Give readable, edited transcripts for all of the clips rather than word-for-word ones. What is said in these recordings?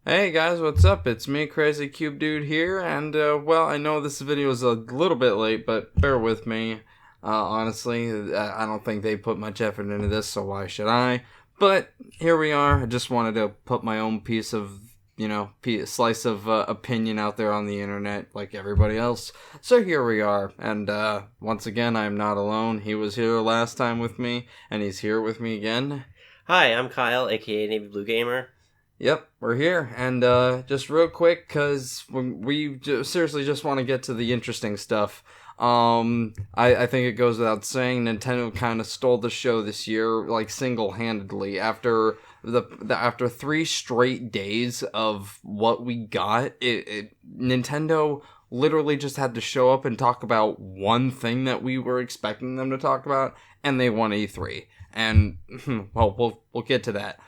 Hey guys, what's up? It's me, Crazy Cube Dude here, and well, I know this video is a little bit late, but bear with me. Honestly, I don't think they put much effort into this, so why should I? But here we are. I just wanted to put my own piece of, slice of opinion out there on the internet, like everybody else. So here we are, and once again, I am not alone. He was here last time with me, and he's here with me again. Hi, I'm Kyle, aka NavyBlueGamer. Yep, we're here, and just real quick, because seriously just want to get to the interesting stuff. I think it goes without saying, Nintendo kind of stole the show this year, like, single-handedly. After after 3 straight days of what we got, Nintendo literally just had to show up and talk about one thing that we were expecting them to talk about, and they won E3. And, well, we'll get to that.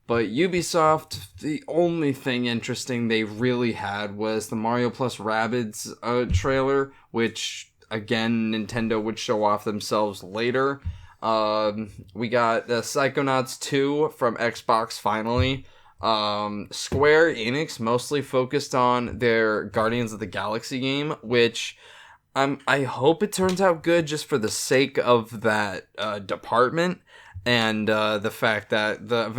But Ubisoft, the only thing interesting they really had was the Mario plus Rabbids trailer, which, again, Nintendo would show off themselves later. We got the Psychonauts 2 from Xbox finally. Square Enix mostly focused on their Guardians of the Galaxy game, which I hope it turns out good just for the sake of that department. And the fact that the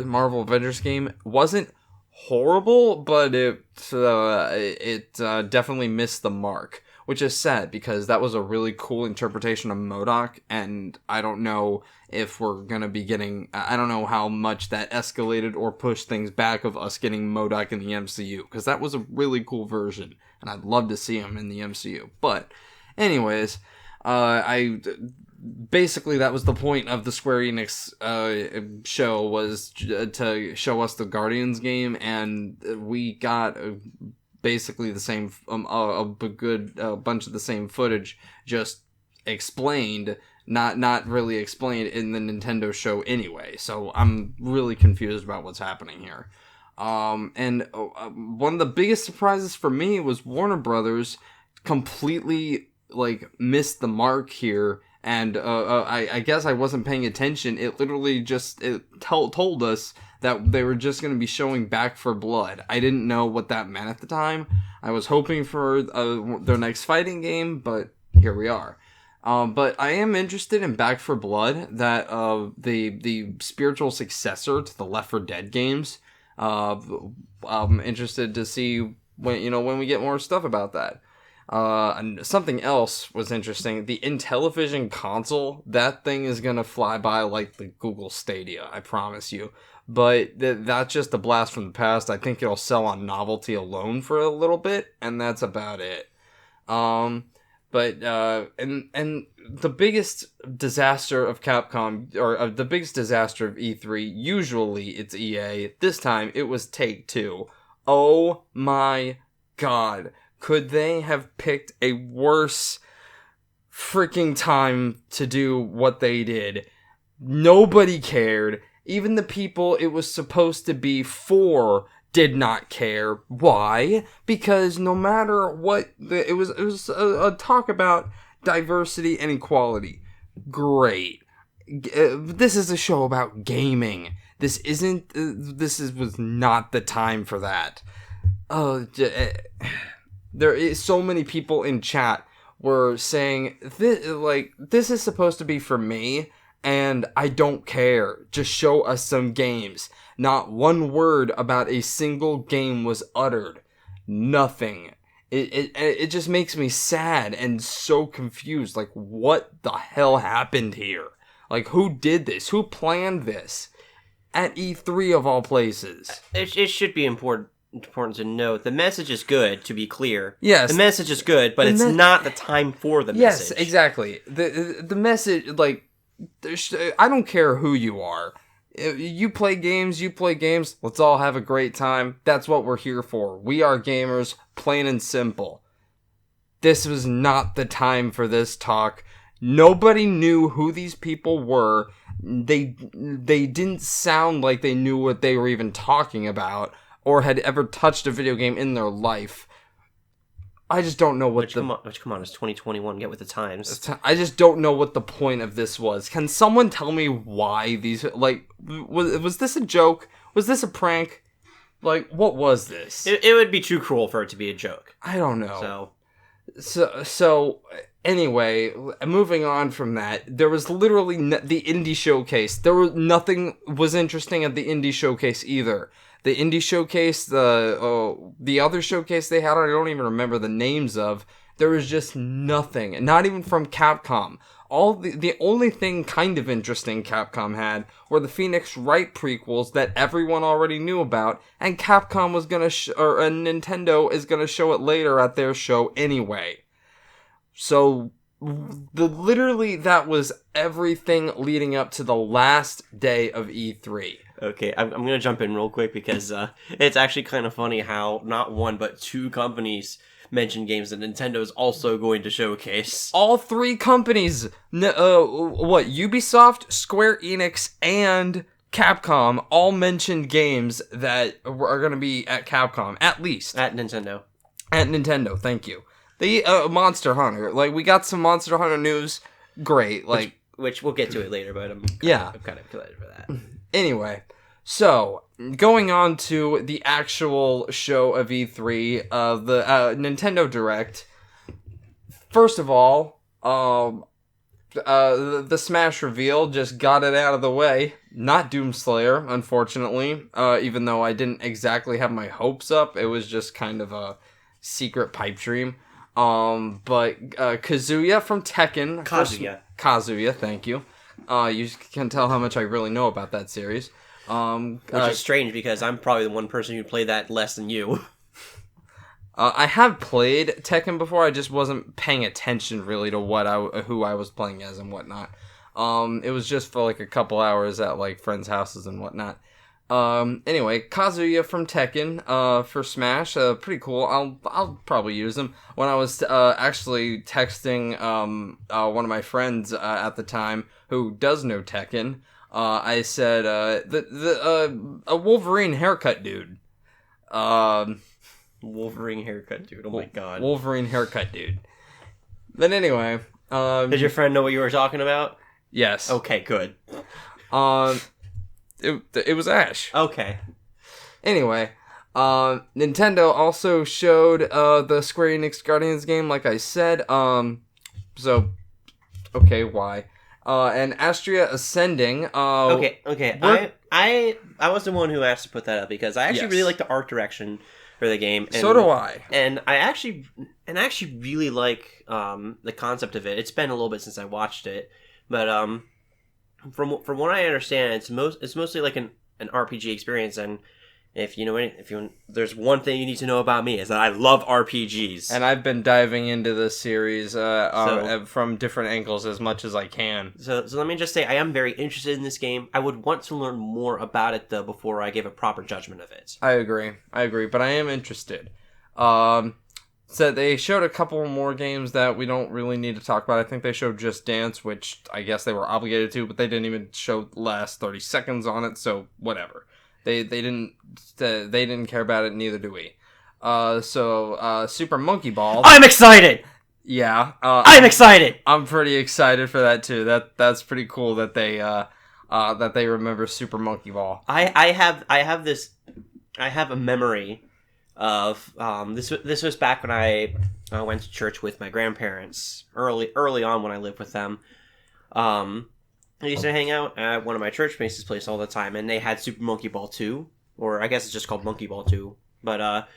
Marvel Avengers game wasn't horrible, but it definitely missed the mark, which is sad because that was a really cool interpretation of MODOK, and I don't know if we're going to be getting... I don't know how much that escalated or pushed things back of us getting MODOK in the MCU, because that was a really cool version, and I'd love to see him in the MCU. But anyways, basically, that was the point of the Square Enix show, was to show us the Guardians game, and we got basically the same, a good bunch of the same footage, just explained, not really explained in the Nintendo show anyway. So I'm really confused about what's happening here. And one of the biggest surprises for me was Warner Brothers completely missed the mark here. And I guess I wasn't paying attention. It literally just told us that they were just going to be showing Back 4 Blood. I didn't know what that meant at the time. I was hoping for their next fighting game, but here we are. But I am interested in Back 4 Blood, that the spiritual successor to the Left 4 Dead games. I'm interested to see when we get more stuff about that. And something else was interesting. The Intellivision console, that thing is gonna fly by like the Google Stadia, I promise you. But that's just a blast from the past. I think it'll sell on novelty alone for a little bit, and that's about it. And the biggest disaster of Capcom, or the biggest disaster of E3, usually it's EA. This time it was Take-Two. Oh my god. Could they have picked a worse freaking time to do what they did? Nobody cared. Even the people it was supposed to be for did not care. Why? Because no matter what, it was a talk about diversity and equality. Great. This is a show about gaming. This was not the time for that. There is so many people in chat were saying, this is supposed to be for me, and I don't care. Just show us some games. Not one word about a single game was uttered. Nothing. It just makes me sad and so confused. Like, what the hell happened here? Like, who did this? Who planned this? At E3 of all places. It should be important to note, the message is good, to be clear. Yes. The message is good, but it's not the time for the message. Yes, exactly. The message, I don't care who you are. You play games, let's all have a great time. That's what we're here for. We are gamers, plain and simple. This was not the time for this talk. Nobody knew who these people were. They didn't sound like they knew what they were even talking about, or had ever touched a video game in their life. I just don't know what come on, it's 2021, get with the times. I just don't know what the point of this was. Can someone tell me why these, was this a joke? Was this a prank? Like, what was this? It would be too cruel for it to be a joke. I don't know. So So anyway, moving on from that, there was literally the indie showcase. Nothing was interesting at the indie showcase either. The indie showcase, the other showcase they had, I don't even remember the names of. There was just nothing, not even from Capcom. The only thing kind of interesting Capcom had were the Phoenix Wright prequels that everyone already knew about, and Capcom was gonna Nintendo is gonna show it later at their show anyway. So literally that was everything leading up to the last day of E3. okay, I'm gonna jump in real quick because it's actually kind of funny how not one but two companies mentioned games that Nintendo is also going to showcase. All three companies, Ubisoft, Square Enix, and Capcom all mentioned games that are going to be at Capcom, at least. At Nintendo. At Nintendo, thank you. The Monster Hunter, like, we got some Monster Hunter news, great, like... Which we'll get to it later, but I'm kind of excited for that. Anyway, so, going on to the actual show of E3, the Nintendo Direct. First of all, the Smash reveal just got it out of the way. Not Doomslayer, unfortunately, even though I didn't exactly have my hopes up. It was just kind of a secret pipe dream. But Kazuya from Tekken. Kazuya, thank you. You can tell how much I really know about that series. Which is strange because I'm probably the one person who played that less than you. I have played Tekken before. I just wasn't paying attention really to who I was playing as and whatnot. It was just for like a couple hours at like friends' houses and whatnot. Anyway, Kazuya from Tekken for Smash, pretty cool. I'll probably use him. When I was actually texting one of my friends at the time who does know Tekken. I said, a Wolverine haircut dude. Wolverine haircut dude, oh my god. Wolverine haircut dude. Then anyway, did your friend know what you were talking about? Yes. Okay, good. It was Ash. Okay. Anyway, Nintendo also showed the Square Enix Guardians game, like I said. So, okay, why? And Astria Ascending. Okay. I was the one who asked to put that up because I actually really like the art direction for the game. And, so do I. And I actually really like the concept of it. It's been a little bit since I watched it, but from what I understand, it's mostly like an RPG experience. And if there's one thing you need to know about me is that I love RPGs, and I've been diving into this series from different angles as much as I can. So let me just say, I am very interested in this game. I would want to learn more about it though before I give a proper judgment of it. I agree, but I am interested. So they showed a couple more games that we don't really need to talk about. I think they showed Just Dance, which I guess they were obligated to, but they didn't even show the last 30 seconds on it, so whatever. They didn't care about it, neither do we. So Super Monkey Ball. I'm excited! Yeah. I'm excited! I'm pretty excited for that too. That's pretty cool that they remember Super Monkey Ball. I have a memory of this was back when I went to church with my grandparents early on when I lived with them. I used to hang out at one of my church mates' place all the time, and they had Super Monkey Ball 2, or I guess it's just called Monkey Ball 2. But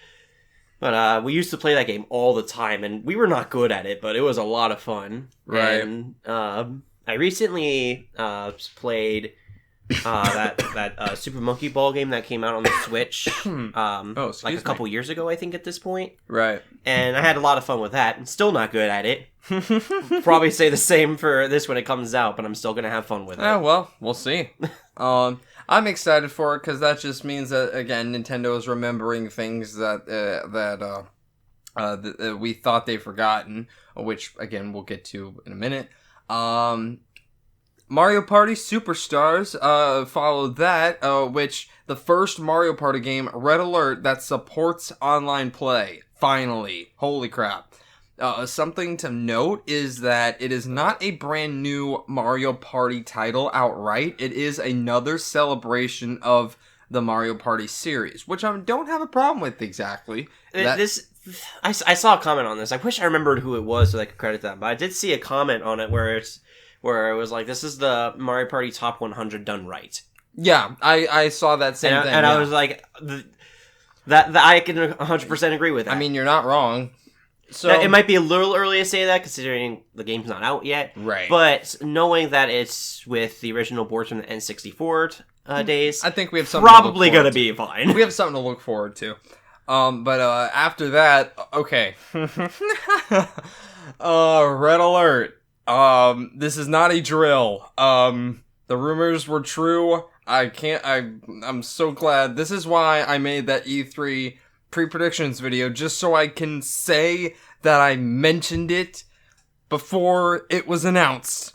we used to play that game all the time, and we were not good at it, but it was a lot of fun. Right. And I recently played that Super Monkey Ball game that came out on the Switch like a couple years ago, I think, at this point. Right. And I had a lot of fun with that. I'm still not good at it. Probably say the same for this when it comes out, but I'm still going to have fun with it. Well, we'll see. I'm excited for it because that just means that, again, Nintendo is remembering things that we thought they've forgotten, which, again, we'll get to in a minute. Mario Party Superstars followed that, which the first Mario Party game, Red Alert, that supports online play. Finally. Holy crap. Something to note is that it is not a brand new Mario Party title outright. It is another celebration of the Mario Party series, which I don't have a problem with exactly. I saw a comment on this. I wish I remembered who it was so I could credit them, but I did see a comment on it where it was like, this is the Mario Party Top 100 done right. Yeah, I saw that same thing. And I was like, that I can 100% agree with that. I mean, you're not wrong. So now, it might be a little early to say that, considering the game's not out yet. Right. But knowing that it's with the original boards from the N64 days, I think we have something probably going to be fine. We have something to look forward to. But after that, okay. Red alert. This is not a drill. The rumors were true. I'm so glad. This is why I made that E3 pre-predictions video, just so I can say that I mentioned it before it was announced.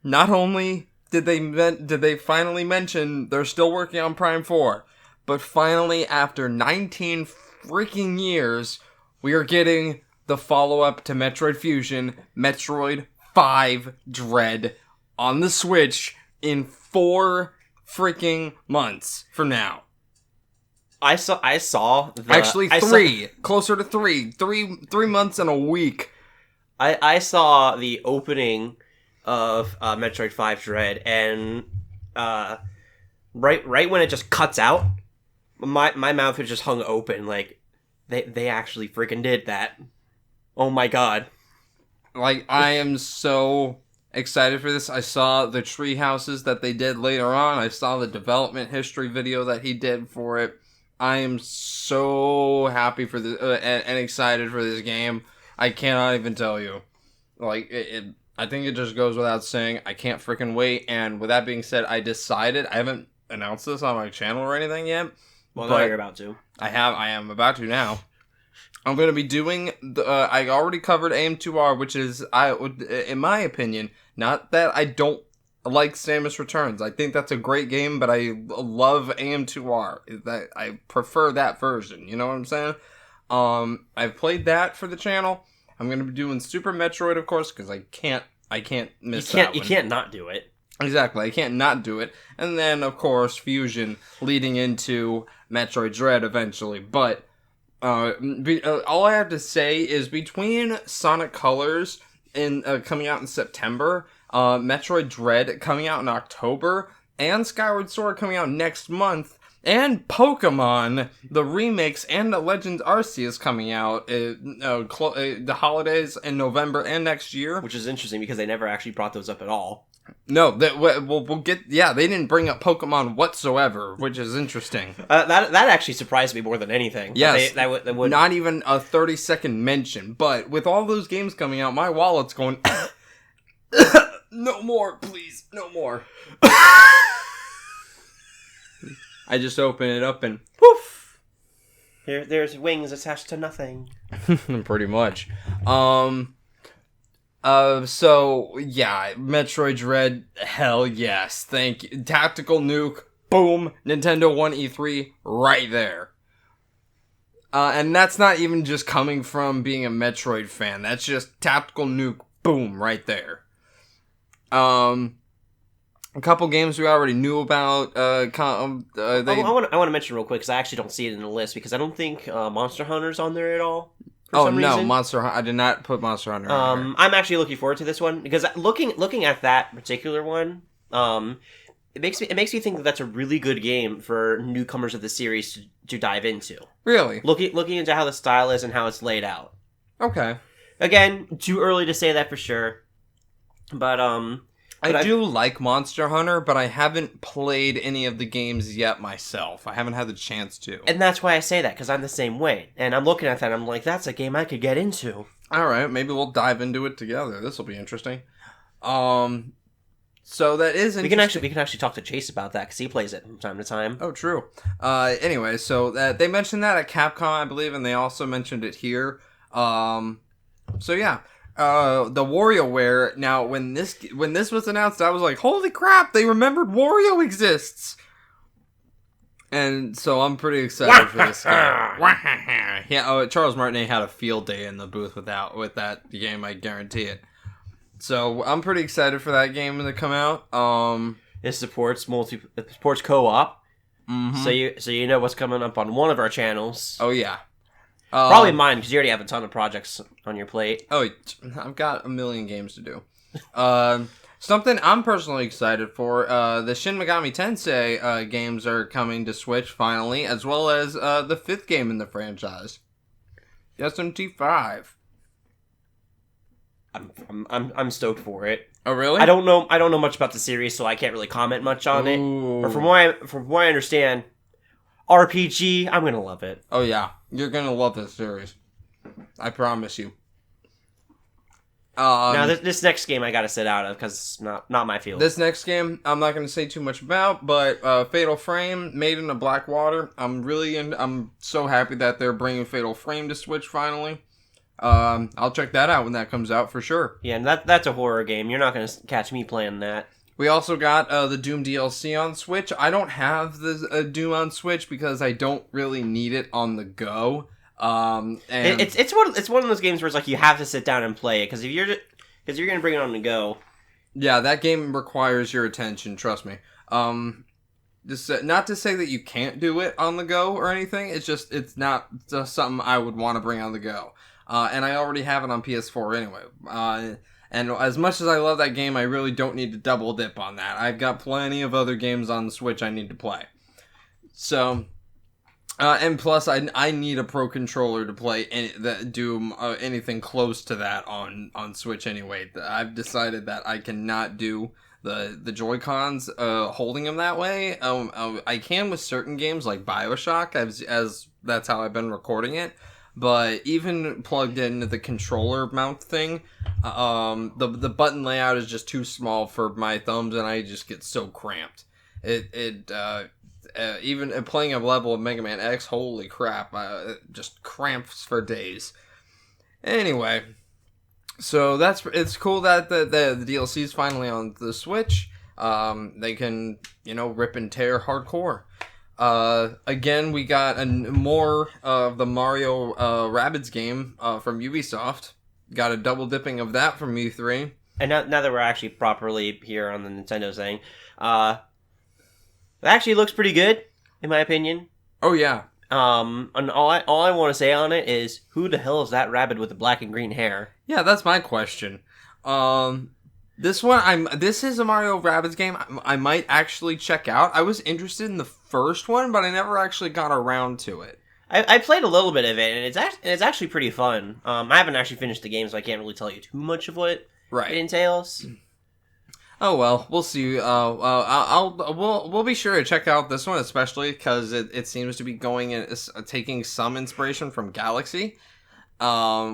Not only did they finally mention they're still working on Prime 4, but finally, after 19 freaking years, we are getting the follow-up to Metroid Fusion, Metroid 5 Dread, on the Switch in 4 freaking months from now. I saw Actually 3. Closer to 3. 3 months and a week. I saw the opening of Metroid 5 Dread, and right when it just cuts out, my mouth was just hung open. Like, they actually freaking did that. Oh my god. Like, I am so excited for this. I saw the tree houses that they did later on. I saw the development history video that he did for it. I am so happy for this and excited for this game. I cannot even tell you. Like, I think it just goes without saying. I can't freaking wait. And with that being said, I decided, I haven't announced this on my channel or anything yet. Well, now you're about to. I am about to now. I'm going to be doing, I already covered AM2R, which is, in my opinion, not that I don't like Samus Returns. I think that's a great game, but I love AM2R. That I prefer that version, you know what I'm saying? I've played that for the channel. I'm going to be doing Super Metroid, of course, because I can't miss that one. You can't not do it. Exactly, I can't not do it. And then, of course, Fusion leading into Metroid Dread eventually. But all I have to say is between Sonic Colors coming out in September, Metroid Dread coming out in October, and Skyward Sword coming out next month, and Pokemon, the remakes, and the Legends Arceus coming out the holidays in November and next year. Which is interesting because they never actually brought those up at all. No, we'll get. Yeah, they didn't bring up Pokemon whatsoever, which is interesting. That actually surprised me more than anything. Yes, that would not even a 30-second mention. But with all those games coming out, my wallet's going. No more, please, no more. I just open it up and poof. There's wings attached to nothing. Pretty much. So, yeah, Metroid Dread, hell yes, thank you. Tactical Nuke, boom, Nintendo 1 E3, right there. And that's not even just coming from being a Metroid fan, that's just Tactical Nuke, boom, right there. A couple games we already knew about, I want to mention real quick, because I actually don't see it in the list, because I don't think Monster Hunter's on there at all. Oh no, Monster Hunter! I did not put Monster Hunter on here. I'm actually looking forward to this one because looking at that particular one, it makes me think that that's a really good game for newcomers of the series to dive into. Really, looking into how the style is and how it's laid out. Okay. Again, too early to say that for sure, but I do like Monster Hunter, but I haven't played any of the games yet myself. I haven't had the chance to. And that's why I say that, because I'm the same way. And I'm looking at that and I'm like, that's a game I could get into. Alright, maybe we'll dive into it together. This will be interesting. So that is interesting. We can actually talk to Chase about that, because he plays it from time to time. Oh, true. Anyway, so they mentioned that at Capcom, I believe, and they also mentioned it here. So yeah. The WarioWare. Now, when this was announced, I was like, "Holy crap! They remembered Wario exists!" And so I'm pretty excited for this game. Yeah, Charles Martinet had a field day in the booth with that game. I guarantee it. So I'm pretty excited for that game to come out. It supports co-op. Mm-hmm. So you know what's coming up on one of our channels. Oh yeah. Probably mine, because you already have a ton of projects on your plate. Oh, I've got a million games to do. Something I'm personally excited for, the Shin Megami Tensei games are coming to Switch finally, as well as the 5th game in the franchise, SMT5. I'm stoked for it. Oh really? I don't know much about the series, so I can't really comment much on it. But from what I understand, RPG, I'm gonna love it. Oh yeah, you're gonna love this series. I promise you. Now this next game I gotta sit out of because it's not my field. This next game I'm not gonna say too much about, but Fatal Frame, Made in the Blackwater. I'm so happy that they're bringing Fatal Frame to Switch finally. I'll check that out when that comes out for sure. Yeah, and that's a horror game. You're not gonna catch me playing that. We also got the Doom DLC on Switch. I don't have the Doom on Switch because I don't really need it on the go. And it's one of those games where it's like you have to sit down and play it because you're gonna bring it on the go. Yeah, that game requires your attention. Trust me. Just not to say that you can't do it on the go or anything. It's not just something I would want to bring on the go. And I already have it on PS4 anyway. And as much as I love that game, I really don't need to double dip on that. I've got plenty of other games on the Switch I need to play. So, and plus, I need a Pro Controller to play Doom, anything close to that on Switch anyway. I've decided that I cannot do the Joy-Cons holding them that way. I can with certain games like Bioshock, as that's how I've been recording it. But even plugged into the controller mount thing, the button layout is just too small for my thumbs, and I just get so cramped. Even playing a level of Mega Man X, holy crap, it just cramps for days. Anyway, so it's cool that the DLC is finally on the Switch. They can rip and tear hardcore. Again, we got more of the Mario Rabbids game from Ubisoft. Got a double dipping of that from E3. And now that we're actually properly here on the Nintendo thing, it actually looks pretty good, in my opinion. Oh yeah. And all I want to say on it is, who the hell is that rabbit with the black and green hair? Yeah, that's my question. This is a Mario Rabbids game I might actually check out. I was interested in the first one, but I never actually got around to it. I played a little bit of it, and it's actually pretty fun. I haven't actually finished the game, so I can't really tell you too much of what it entails. Oh well, we'll see. We'll be sure to check out this one, especially because it seems to be taking some inspiration from Galaxy.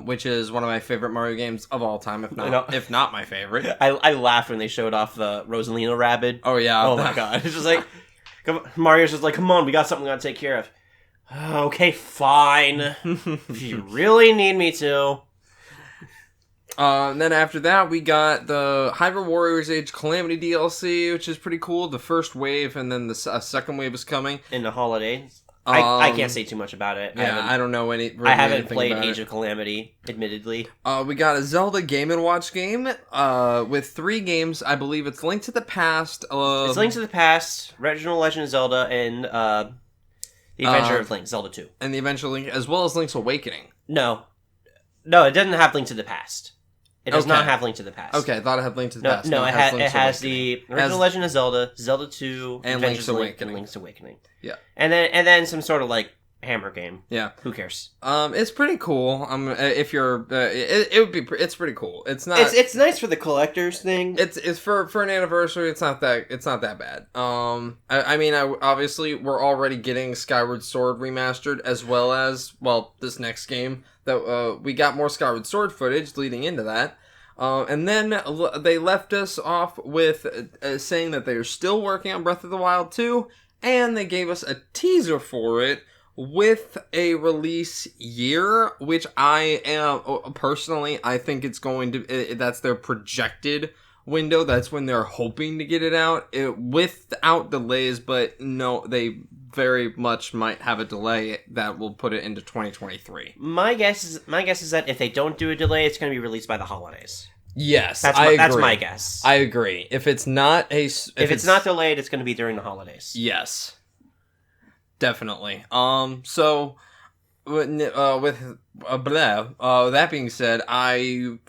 Which is one of my favorite Mario games of all time, if not my favorite. I laughed when they showed off the Rosalina Rabbid. Oh yeah. Oh my god. It's just like, Mario's just like, come on, we got something we gotta take care of. Okay, fine. If you really need me to. And then after that, we got the Hyrule Warriors Age Calamity DLC, which is pretty cool. The first wave, and then the second wave is coming. In the holidays. I can't say too much about it. Yeah, I don't know I haven't played Age of Calamity, admittedly. We got a Zelda Game & Watch game with 3 games. I believe it's Link to the Past. It's Link to the Past, Original Legend of Zelda, and The Adventure of Link, Zelda 2. And The Adventure of Link, as well as Link's Awakening. No, it doesn't have Link to the Past. It does not have Link to the Past. Okay, I thought it had Link to the Past. No, it has the Original Legend of Zelda, Zelda 2, and Link's Awakening. Yeah. And then some sort of like hammer game. Yeah. Who cares? It's pretty cool. If you're it's pretty cool. It's not It's nice for the collector's thing. It's for an anniversary. It's not that bad. Obviously we're already getting Skyward Sword remastered, as well as this next game that we got more Skyward Sword footage leading into that. And then they left us off with saying that they are still working on Breath of the Wild 2, and they gave us a teaser for it with a release year, which I think it's going to, that's their projected window. That's when they're hoping to get it out without delays, but no, they very much might have a delay that will put it into 2023. My guess is that if they don't do a delay, it's going to be released by the holidays. Yes, I agree. That's my guess. I agree. If it's not delayed, it's going to be during the holidays. Yes. Definitely. So that being said, I'm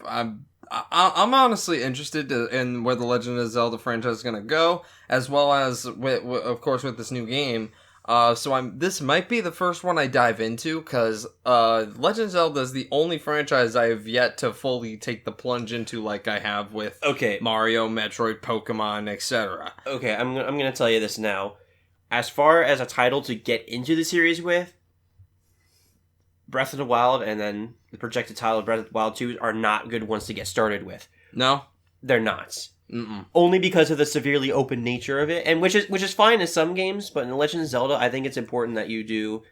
honestly interested in where the Legend of Zelda franchise is gonna go, as well as of course with this new game. This might be the first one I dive into, because Legend of Zelda is the only franchise I have yet to fully take the plunge into, like I have with Mario, Metroid, Pokemon, etc. Okay, I'm gonna tell you this now. As far as a title to get into the series with, Breath of the Wild and then the projected title of Breath of the Wild 2 are not good ones to get started with. No? They're not. Mm-mm. Only because of the severely open nature of it, and which is fine in some games, but in The Legend of Zelda, I think it's important that you do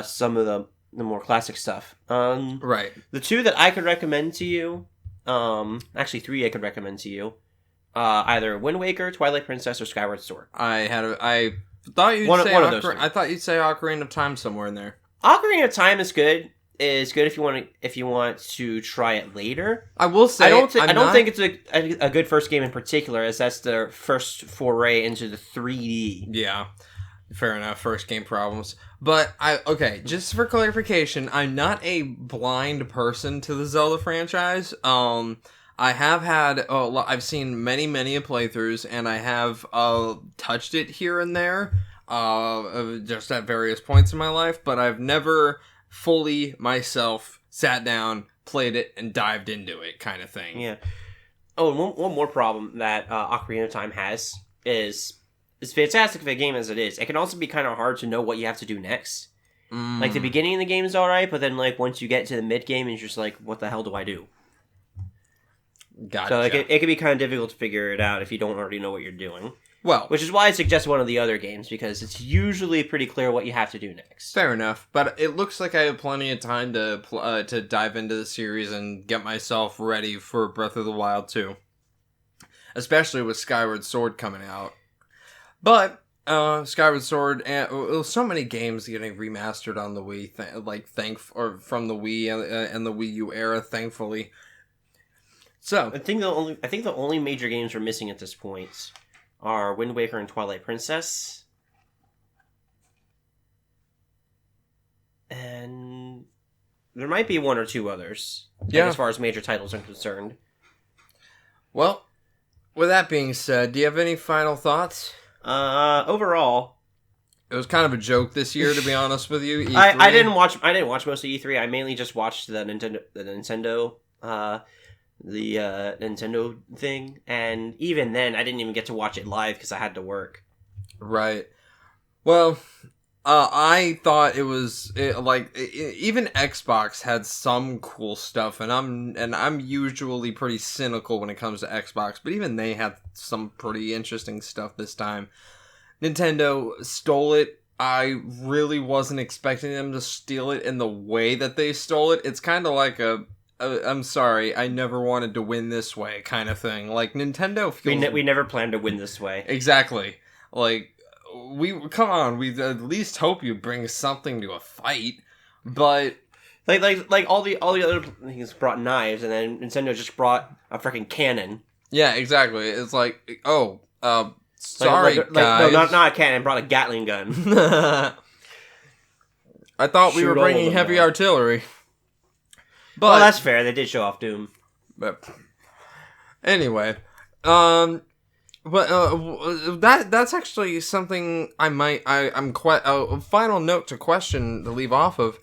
some of the more classic stuff. Right. The two that I could recommend to you, actually three I could recommend to you, either Wind Waker, Twilight Princess, or Skyward Sword. I thought you'd say one of those three. I thought you'd say Ocarina of Time somewhere in there. Ocarina of Time is good. Is good if you want to try it later. I will say I don't think it's a good first game in particular, as that's their first foray into the 3D. Yeah, fair enough. First game problems, but just for clarification, I'm not a blind person to the Zelda franchise. I have had I've seen many playthroughs, and I have touched it here and there, just at various points in my life, but I've never fully myself sat down, played it, and dived into it, kind of thing. Yeah. Oh, and one more problem that Ocarina of Time has is, as fantastic of a game as it is, it can also be kind of hard to know what you have to do next. Like, the beginning of the game is alright, but then, like, once you get to the mid-game, it's just like, what the hell do I do? Gotcha. So, like, it can be kind of difficult to figure it out if you don't already know what you're doing. Well, which is why I suggest one of the other games, because it's usually pretty clear what you have to do next. Fair enough, but it looks like I have plenty of time to dive into the series and get myself ready for Breath of the Wild 2. Especially with Skyward Sword coming out. But Skyward Sword, and so many games getting remastered on the Wii, from the Wii and the Wii U era, thankfully. So I think the only major games we're missing at this point are Wind Waker and Twilight Princess. And there might be one or two others, as far as major titles are concerned. Well, with that being said, do you have any final thoughts? Overall, it was kind of a joke this year, to be honest with you. E3. I didn't watch most of E3. I mainly just watched the Nintendo thing, and even then I didn't even get to watch it live because I had to work. Right. Well, I thought it was even Xbox had some cool stuff, and I'm usually pretty cynical when it comes to Xbox, but even they had some pretty interesting stuff this time. Nintendo stole it. I really wasn't expecting them to steal it in the way that they stole it. It's kind of like I'm sorry, I never wanted to win this way kind of thing. Like, Nintendo feels... We never planned to win this way. Exactly. Like, come on, we at least hope you bring something to a fight, but... Like all the other things brought knives, and then Nintendo just brought a freaking cannon. Yeah, exactly. It's like, sorry, guys. No, not a cannon, brought a Gatling gun. I thought we were bringing heavy artillery. But, well, that's fair. They did show off Doom. But anyway, that's actually something I'm quite a final note to question to leave off of.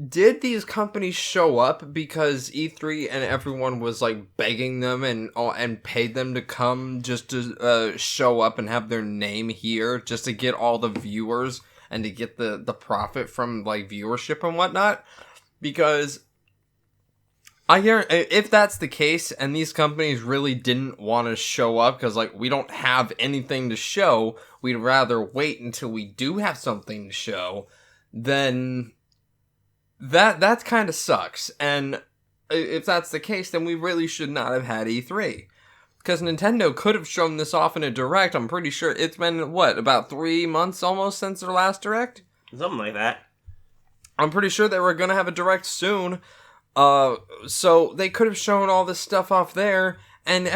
Did these companies show up because E3 and everyone was like begging them and paid them to come just to show up and have their name here just to get all the viewers and to get the profit from like viewership and whatnot? Because I hear if that's the case and these companies really didn't want to show up because like we don't have anything to show, we'd rather wait until we do have something to show, then that kind of sucks. And if that's the case, then we really should not have had E3. Because Nintendo could have shown this off in a Direct. I'm pretty sure it's been, about 3 months almost since their last Direct? Something like that. I'm pretty sure they were going to have a Direct soon. So they could have shown all this stuff off there, and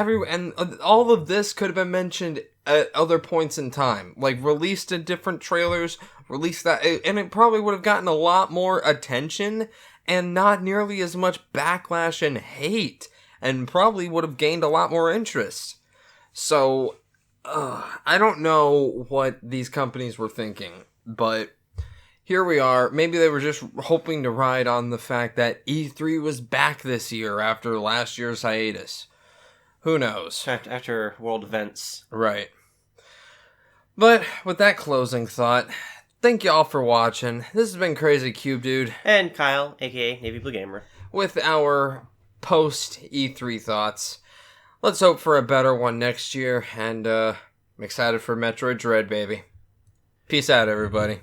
all of this could have been mentioned at other points in time, like released in different trailers, release that, and it probably would have gotten a lot more attention and not nearly as much backlash and hate, and probably would have gained a lot more interest. So, I don't know what these companies were thinking, but here we are. Maybe they were just hoping to ride on the fact that E3 was back this year after last year's hiatus. Who knows? After world events. Right. But with that closing thought, thank y'all for watching. This has been Crazy Cube Dude. And Kyle, aka NavyBlueGamer. With our post-E3 thoughts. Let's hope for a better one next year, and I'm excited for Metroid Dread, baby. Peace out, everybody.